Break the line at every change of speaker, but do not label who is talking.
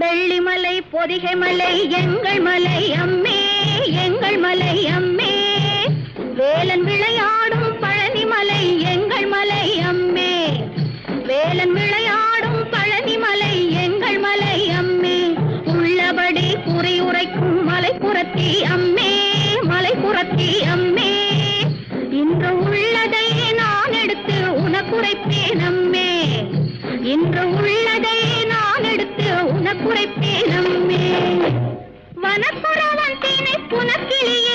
வெள்ளிமலை பொதிகை மலை எங்கள் மலை அம்மே, எங்கள் மலை அம்மே. வேலன் விளையாடும் பழனிமலை எங்கள் மலை அம்மே, வேலன் விளையாடும் பழனிமலை எங்கள் மலை அம்மே. உள்ளபடி குறியுரைக்கும் மலைப்புறத்தி அம்மே, மலைப்புறத்தி அம்மே. இன்று உள்ளதை நான் எடுத்து உனக்குரைப்பேன் அம்மே, இன்று உள்ளதை நான் எடுத்து உனக்குரைப்பேன் அம்மே. வனப்புறவன் தீனை புனக்கிளிய